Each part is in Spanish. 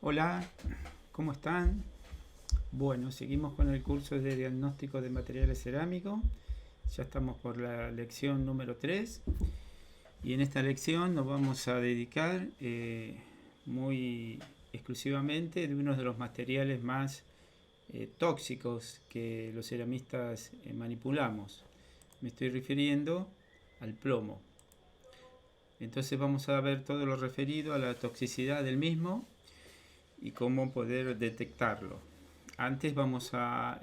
Hola, ¿cómo están? Bueno, seguimos con el curso de diagnóstico de materiales cerámicos. Ya estamos por la lección número 3 y en esta lección nos vamos a dedicar muy exclusivamente de uno de los materiales más tóxicos que los ceramistas manipulamos. Me estoy refiriendo al plomo. Entonces vamos a ver todo lo referido a la toxicidad del mismo y cómo poder detectarlo. Antes vamos a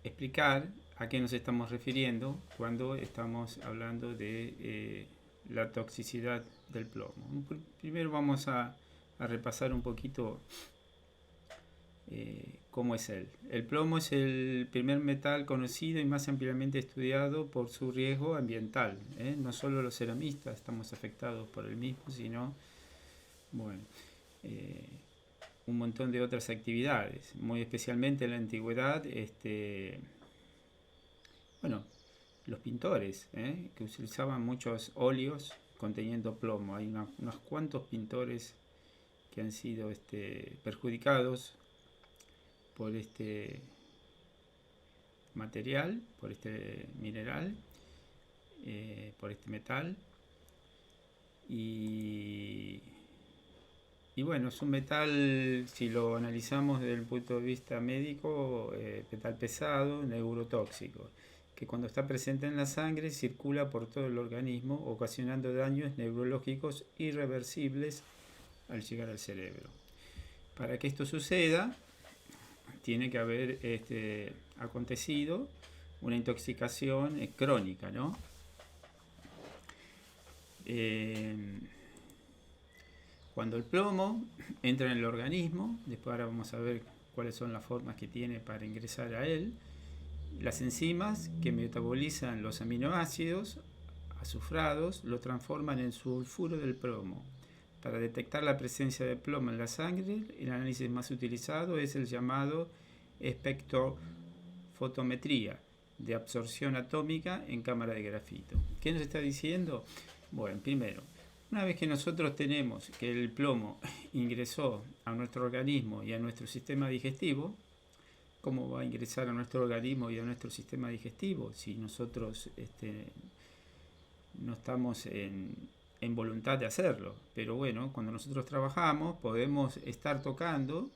explicar a qué nos estamos refiriendo cuando estamos hablando de la toxicidad del plomo. Primero vamos a repasar un poquito cómo es él. El plomo es el primer metal conocido y más ampliamente estudiado por su riesgo ambiental. No solo los ceramistas estamos afectados por el mismo, sino bueno, un montón de otras actividades, muy especialmente en la antigüedad, bueno, los pintores, que utilizaban muchos óleos conteniendo plomo. Hay unos cuantos pintores que han sido perjudicados por este material, por este mineral, por este metal. Y bueno, es un metal, si lo analizamos desde el punto de vista médico, metal pesado, neurotóxico, que cuando está presente en la sangre circula por todo el organismo, ocasionando daños neurológicos irreversibles al llegar al cerebro. Para que esto suceda, tiene que haber acontecido una intoxicación crónica, ¿no? Cuando el plomo entra en el organismo, después ahora vamos a ver cuáles son las formas que tiene para ingresar a él, las enzimas que metabolizan los aminoácidos azufrados lo transforman en sulfuro del plomo. Para detectar la presencia de plomo en la sangre, el análisis más utilizado es el llamado espectrofotometría de absorción atómica en cámara de grafito. ¿Qué nos está diciendo? Bueno, primero, una vez que nosotros tenemos que el plomo ingresó a nuestro organismo y a nuestro sistema digestivo, ¿cómo va a ingresar a nuestro organismo y a nuestro sistema digestivo si nosotros no estamos en voluntad de hacerlo? Pero bueno, cuando nosotros trabajamos podemos estar tocando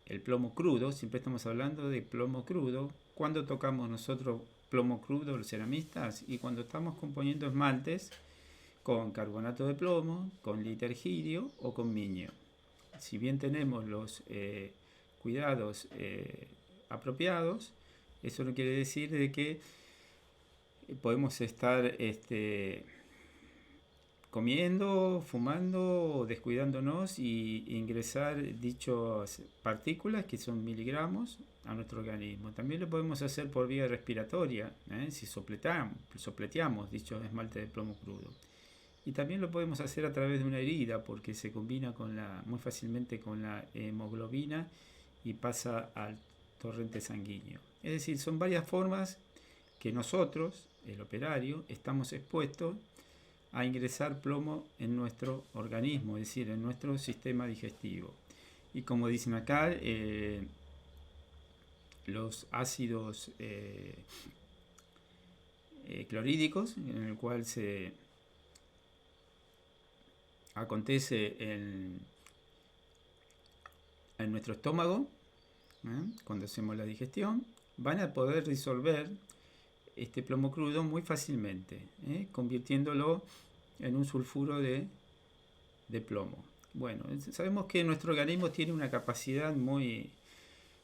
el plomo crudo, siempre estamos hablando de plomo crudo. ¿Cuándo tocamos nosotros plomo crudo los ceramistas? Y cuando estamos componiendo esmaltes con carbonato de plomo, con litergirio o con miño. Si bien tenemos los cuidados apropiados, eso no quiere decir de que podemos estar comiendo, fumando o descuidándonos y ingresar dichas partículas, que son miligramos, a nuestro organismo. También lo podemos hacer por vía respiratoria, si sopleteamos dicho esmalte de plomo crudo. Y también lo podemos hacer a través de una herida, porque se combina muy fácilmente con la hemoglobina y pasa al torrente sanguíneo. Es decir, son varias formas que nosotros, el operario, estamos expuestos a ingresar plomo en nuestro organismo, es decir, en nuestro sistema digestivo. Y como dicen acá, los ácidos clorhídricos, en el cual se acontece en nuestro estómago, cuando hacemos la digestión, van a poder disolver este plomo crudo muy fácilmente, convirtiéndolo en un sulfuro de plomo. Bueno, sabemos que nuestro organismo tiene una capacidad muy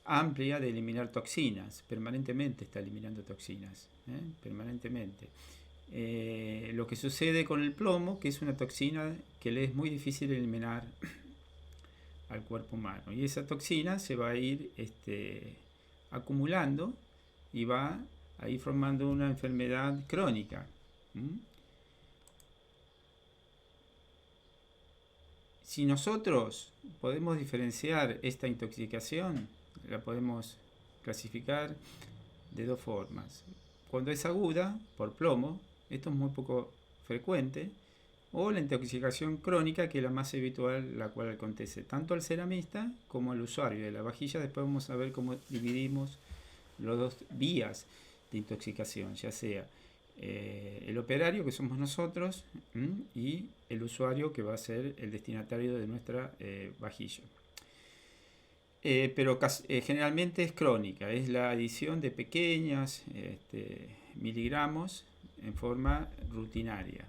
amplia de eliminar toxinas, permanentemente está eliminando toxinas, permanentemente. Lo que sucede con el plomo, que es una toxina que le es muy difícil eliminar al cuerpo humano, y esa toxina se va a ir acumulando y va a ir formando una enfermedad crónica. Si nosotros podemos diferenciar esta intoxicación, la podemos clasificar de dos formas. Cuando es aguda, por plomo, esto es muy poco frecuente, o la intoxicación crónica, que es la más habitual, la cual acontece tanto al ceramista como al usuario de la vajilla. Después vamos a ver cómo dividimos las dos vías de intoxicación, ya sea el operario, que somos nosotros, y el usuario, que va a ser el destinatario de nuestra vajilla. Pero generalmente es crónica, es la adición de pequeños miligramos en forma rutinaria.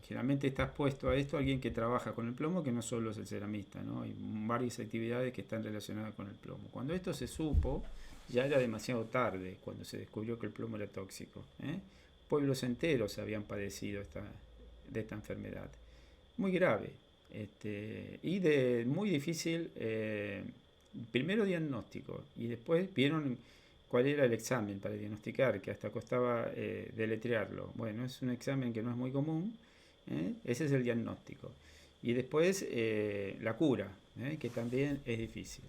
Generalmente está expuesto a esto alguien que trabaja con el plomo, que no solo es el ceramista, ¿no? Hay varias actividades que están relacionadas con el plomo. Cuando esto se supo, ya era demasiado tarde, cuando se descubrió que el plomo era tóxico. Pueblos enteros habían padecido de esta enfermedad. Muy grave, y de muy difícil, primero diagnóstico, y después vieron cuál era el examen para diagnosticar, que hasta costaba deletrearlo. Bueno, es un examen que no es muy común. Ese es el diagnóstico. Y después la cura, que también es difícil.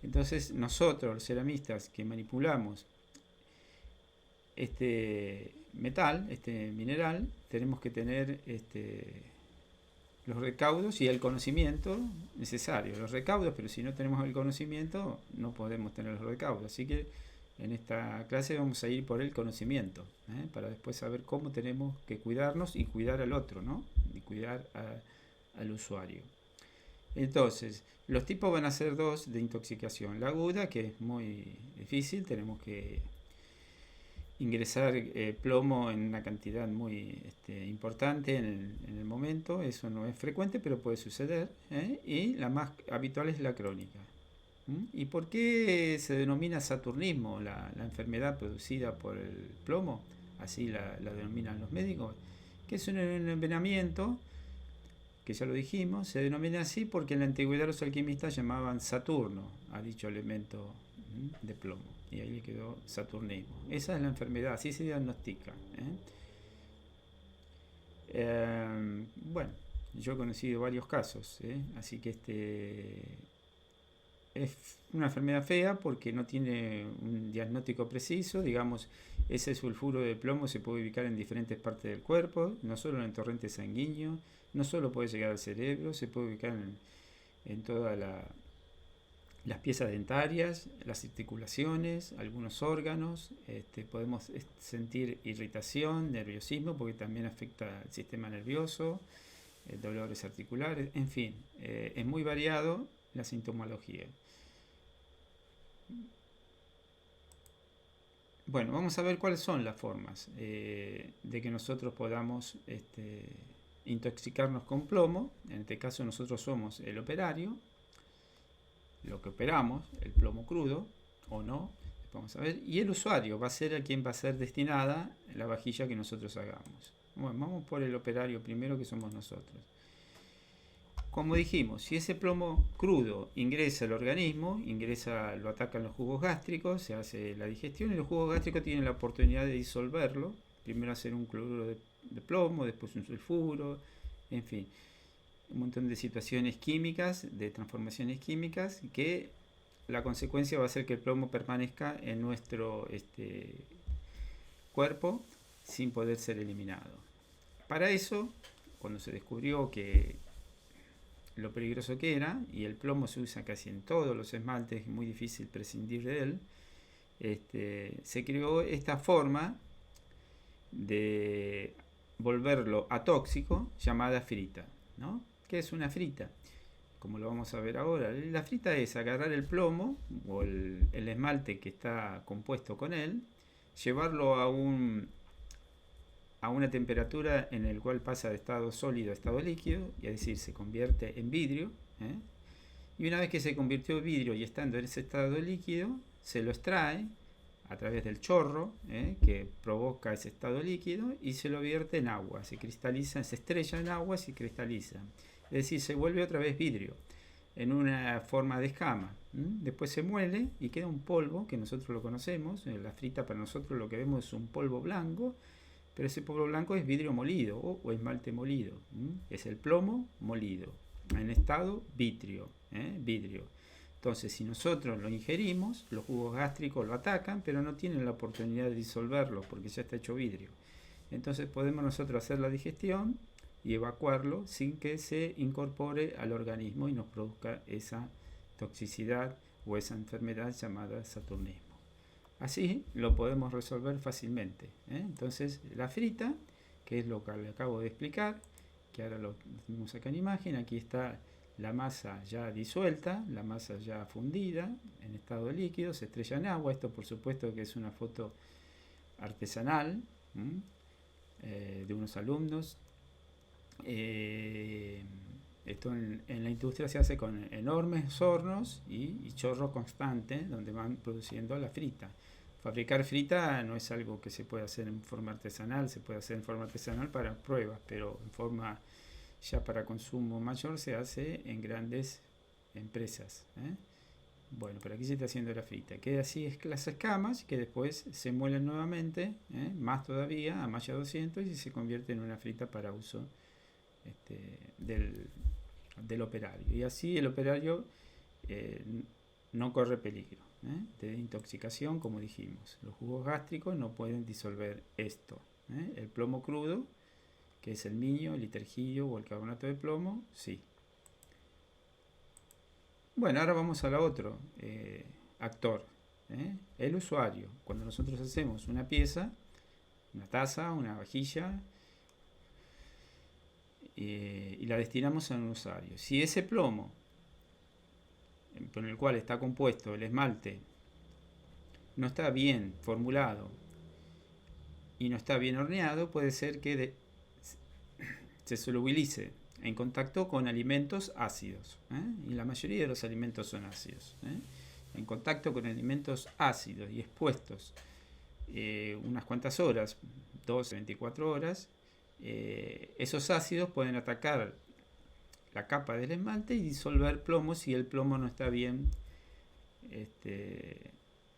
Entonces nosotros, los ceramistas que manipulamos este metal, este mineral, tenemos que tener los recaudos y el conocimiento necesario. Los recaudos, pero si no tenemos el conocimiento, no podemos tener los recaudos. Así que en esta clase vamos a ir por el conocimiento, para después saber cómo tenemos que cuidarnos y cuidar al otro, ¿no? Y cuidar al usuario. Entonces, los tipos van a ser dos de intoxicación. La aguda, que es muy difícil, tenemos que ingresar plomo en una cantidad muy importante en el momento. Eso no es frecuente, pero puede suceder. Y la más habitual es la crónica. ¿Y por qué se denomina saturnismo la enfermedad producida por el plomo? Así la denominan los médicos. Que es un envenenamiento, que ya lo dijimos, se denomina así porque en la antigüedad los alquimistas llamaban Saturno a dicho elemento de plomo, y ahí le quedó saturnismo. Esa es la enfermedad, así se diagnostica. Bueno, yo he conocido varios casos, así que es una enfermedad fea porque no tiene un diagnóstico preciso. Digamos, ese sulfuro de plomo se puede ubicar en diferentes partes del cuerpo, no solo en el torrente sanguíneo, no solo puede llegar al cerebro, se puede ubicar en todas las piezas dentarias, las articulaciones, algunos órganos. Podemos sentir irritación, nerviosismo, porque también afecta el sistema nervioso, dolores articulares, en fin, es muy variado la sintomología. Bueno, vamos a ver cuáles son las formas de que nosotros podamos intoxicarnos con plomo. En este caso nosotros somos el operario, lo que operamos, el plomo crudo o no, vamos a ver, y el usuario va a ser a quien va a ser destinada la vajilla que nosotros hagamos. Bueno, vamos por el operario primero, que somos nosotros. Como dijimos, si ese plomo crudo ingresa al organismo, lo atacan los jugos gástricos, se hace la digestión y los jugos gástricos tienen la oportunidad de disolverlo. Primero hacer un cloruro de plomo, después un sulfuro, en fin, un montón de situaciones químicas, de transformaciones químicas, que la consecuencia va a ser que el plomo permanezca en nuestro cuerpo sin poder ser eliminado. Para eso, cuando se descubrió que lo peligroso que era, y el plomo se usa casi en todos los esmaltes, es muy difícil prescindir de él, se creó esta forma de volverlo atóxico llamada frita, ¿no? ¿Qué es una frita? Como lo vamos a ver ahora, la frita es agarrar el plomo o el esmalte que está compuesto con él, llevarlo a una temperatura en el cual pasa de estado sólido a estado líquido, y es decir, se convierte en vidrio, y una vez que se convirtió en vidrio y estando en ese estado líquido, se lo extrae a través del chorro que provoca ese estado líquido, y se lo vierte en agua, se cristaliza, se estrella en agua y se cristaliza, es decir, se vuelve otra vez vidrio en una forma de escama. Después se muele y queda un polvo que nosotros lo conocemos. La frita, para nosotros lo que vemos es un polvo blanco, pero ese polvo blanco es vidrio molido o esmalte molido. Es el plomo molido en estado vidrio. Entonces, si nosotros lo ingerimos, los jugos gástricos lo atacan, pero no tienen la oportunidad de disolverlo porque ya está hecho vidrio. Entonces podemos nosotros hacer la digestión, y evacuarlo sin que se incorpore al organismo y nos produzca esa toxicidad o esa enfermedad llamada saturnismo. Así lo podemos resolver fácilmente. Entonces la frita, que es lo que le acabo de explicar, que ahora lo tenemos acá en imagen, aquí está la masa ya disuelta, la masa ya fundida en estado líquido, se estrella en agua. Esto por supuesto que es una foto artesanal de unos alumnos. Esto en la industria se hace con enormes hornos y chorro constante donde van produciendo la frita. Fabricar frita no es algo que se puede hacer en forma artesanal, se puede hacer en forma artesanal para pruebas, pero en forma ya para consumo mayor se hace en grandes empresas. Bueno, pero aquí se está haciendo la frita. Queda así las escamas que después se muelen nuevamente, más todavía, a malla 200 y se convierte en una frita para uso del operario. Y así el operario no corre peligro de intoxicación, como dijimos. Los jugos gástricos no pueden disolver esto. El plomo crudo, que es el miño, el itergillo o el carbonato de plomo, sí. Bueno, ahora vamos al otro actor, el usuario. Cuando nosotros hacemos una pieza, una taza, una vajilla, y la destinamos a un usuario. Si ese plomo con el cual está compuesto el esmalte no está bien formulado y no está bien horneado, puede ser que se solubilice en contacto con alimentos ácidos, y la mayoría de los alimentos son ácidos. En contacto con alimentos ácidos y expuestos unas cuantas horas, 12, 24 horas, esos ácidos pueden atacar la capa del esmalte y disolver plomo si el plomo no está bien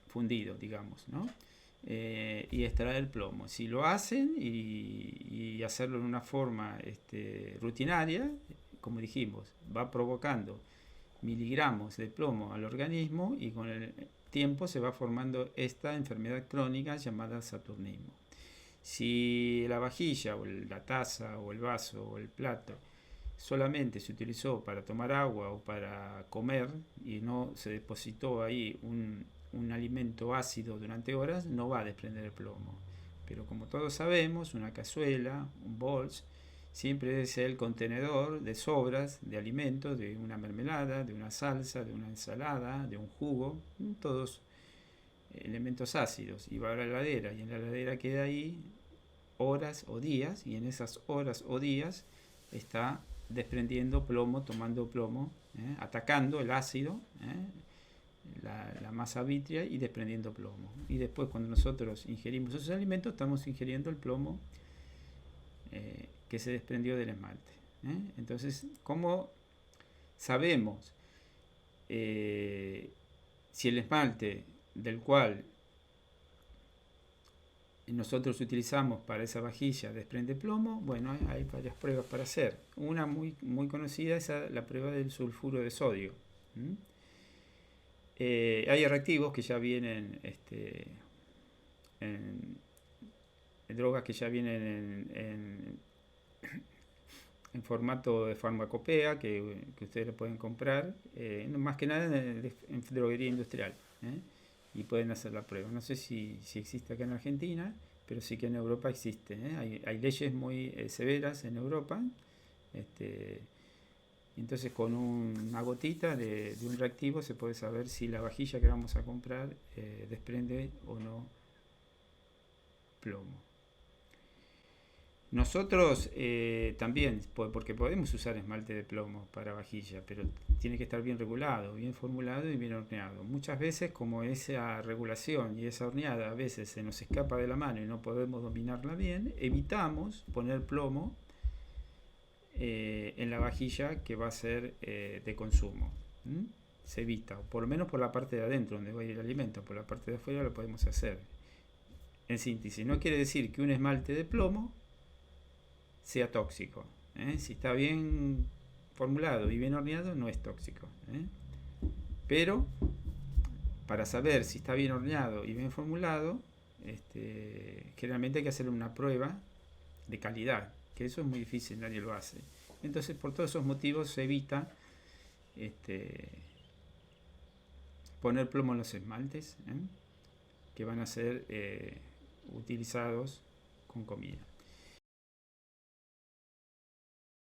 fundido, digamos, ¿no? Y extraer el plomo. Si lo hacen y hacerlo en una forma rutinaria, como dijimos, va provocando miligramos de plomo al organismo y con el tiempo se va formando esta enfermedad crónica llamada saturnismo. Si la vajilla o la taza o el vaso o el plato solamente se utilizó para tomar agua o para comer y no se depositó ahí un alimento ácido durante horas, no va a desprender el plomo. Pero como todos sabemos, una cazuela, un bols, siempre es el contenedor de sobras de alimentos, de una mermelada, de una salsa, de una ensalada, de un jugo, todos elementos ácidos, y va a la heladera, y en la heladera queda ahí horas o días, y en esas horas o días está desprendiendo plomo, tomando plomo, atacando el ácido, la masa vítrea y desprendiendo plomo. Y después cuando nosotros ingerimos esos alimentos estamos ingiriendo el plomo que se desprendió del esmalte. Entonces, ¿cómo sabemos si el esmalte del cual nosotros utilizamos para esa vajilla desprende plomo? Bueno, hay varias pruebas para hacer. Una muy conocida es la prueba del sulfuro de sodio. Hay reactivos que ya vienen en drogas que ya vienen en formato de farmacopea que ustedes lo pueden comprar, más que nada en droguería industrial, y pueden hacer la prueba. No sé si existe acá en Argentina, pero sí que en Europa existe. Hay leyes muy severas en Europa. Entonces con una gotita de un reactivo se puede saber si la vajilla que vamos a comprar desprende o no plomo. Nosotros también, porque podemos usar esmalte de plomo para vajilla, pero tiene que estar bien regulado, bien formulado y bien horneado. Muchas veces, como esa regulación y esa horneada a veces se nos escapa de la mano y no podemos dominarla bien, evitamos poner plomo en la vajilla que va a ser de consumo. Se evita, por lo menos por la parte de adentro donde va a ir el alimento, por la parte de afuera lo podemos hacer. En síntesis, no quiere decir que un esmalte de plomo sea tóxico. Si está bien formulado y bien horneado, no es tóxico. Pero para saber si está bien horneado y bien formulado, generalmente hay que hacer una prueba de calidad. que eso es muy difícil, nadie lo hace. Entonces, por todos esos motivos se evita poner plomo en los esmaltes, que van a ser utilizados con comida.